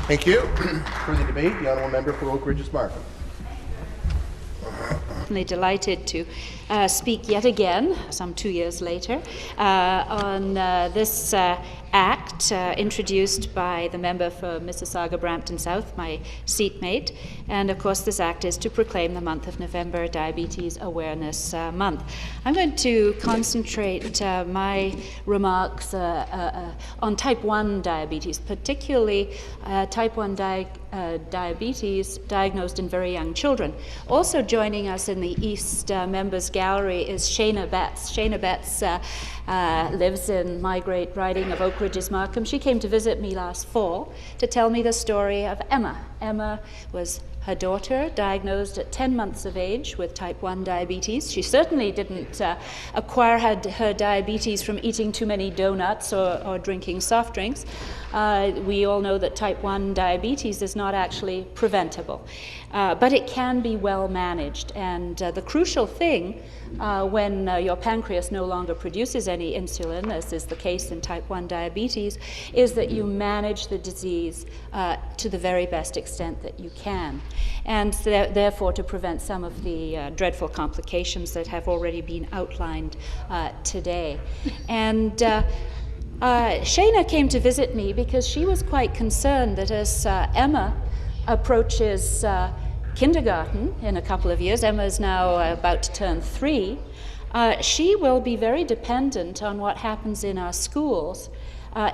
Thank you. For the debate, the honourable member for Oak Ridges-Markham. Delighted to speak yet again, some 2 years later, on this act introduced by the member for Mississauga-Brampton South, my seatmate. And of course, this act is to proclaim the month of November Diabetes Awareness Month. I'm going to concentrate my remarks on type 1 diabetes, particularly type 1 diabetes diagnosed in very young children. Also joining us in the East Members Gallery is Shana Betts. Shana Betts lives in my great riding of Oak Ridges-Markham. She came to visit me last fall to tell me the story of Emma. Emma was her daughter, diagnosed at 10 months of age with type 1 diabetes. She certainly didn't acquire her diabetes from eating too many donuts or drinking soft drinks. We all know that type 1 diabetes is not actually preventable, but it can be well managed. And the crucial thing when your pancreas no longer produces any insulin, as is the case in type 1 diabetes, is that you manage the disease to the very best extent that you can, and therefore to prevent some of the dreadful complications that have already been outlined today. And Shana came to visit me because she was quite concerned that as Emma approaches kindergarten in a couple of years, Emma is now about to turn 3, she will be very dependent on what happens in our schools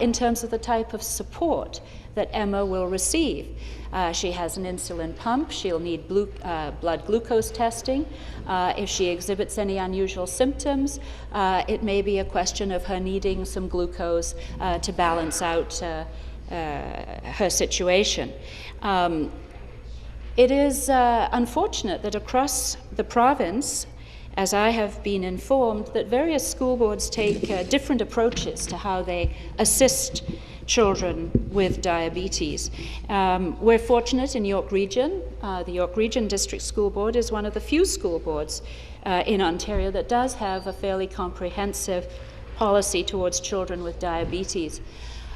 in terms of the type of support that Emma will receive. She has an insulin pump. She'll need blood glucose testing. If she exhibits any unusual symptoms, it may be a question of her needing some glucose to balance out her situation. It is unfortunate that across the province, as I have been informed, that various school boards take different approaches to how they assist children with diabetes. We're fortunate in York Region. The York Region District School Board is one of the few school boards in Ontario that does have a fairly comprehensive policy towards children with diabetes.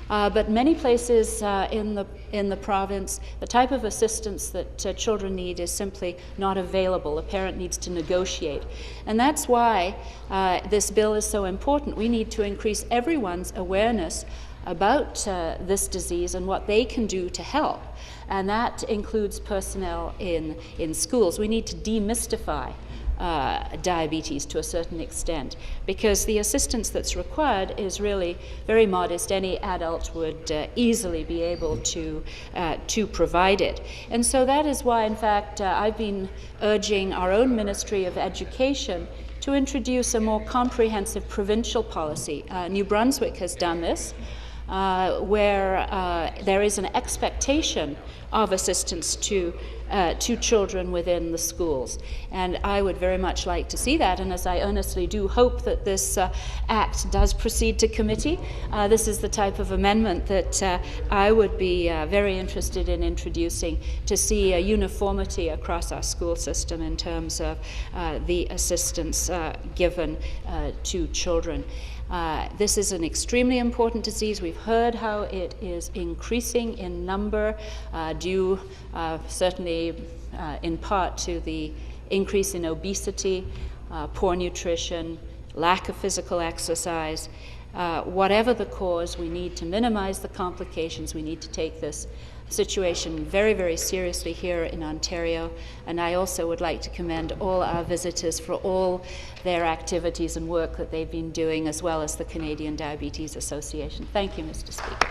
But many places in the province, the type of assistance that children need is simply not available. A parent needs to negotiate. And that's why this bill is so important. We need to increase everyone's awareness about this disease and what they can do to help. And that includes personnel in schools. We need to demystify diabetes to a certain extent, because the assistance that's required is really very modest. Any adult would easily be able to provide it. And so that is why, in fact, I've been urging our own Ministry of Education to introduce a more comprehensive provincial policy. New Brunswick has done this, where there is an expectation of assistance to children within the schools. And I would very much like to see that, and as I earnestly do hope that this act does proceed to committee, this is the type of amendment that I would be very interested in introducing to see a uniformity across our school system in terms of the assistance given to children. This is an extremely important disease. We've heard how it is increasing in number, due certainly in part to the increase in obesity, poor nutrition, lack of physical exercise. Whatever the cause, we need to minimize the complications. We need to take this situation very, very seriously here in Ontario. And I also would like to commend all our visitors for all their activities and work that they've been doing, as well as the Canadian Diabetes Association. Thank you, Mr. Speaker.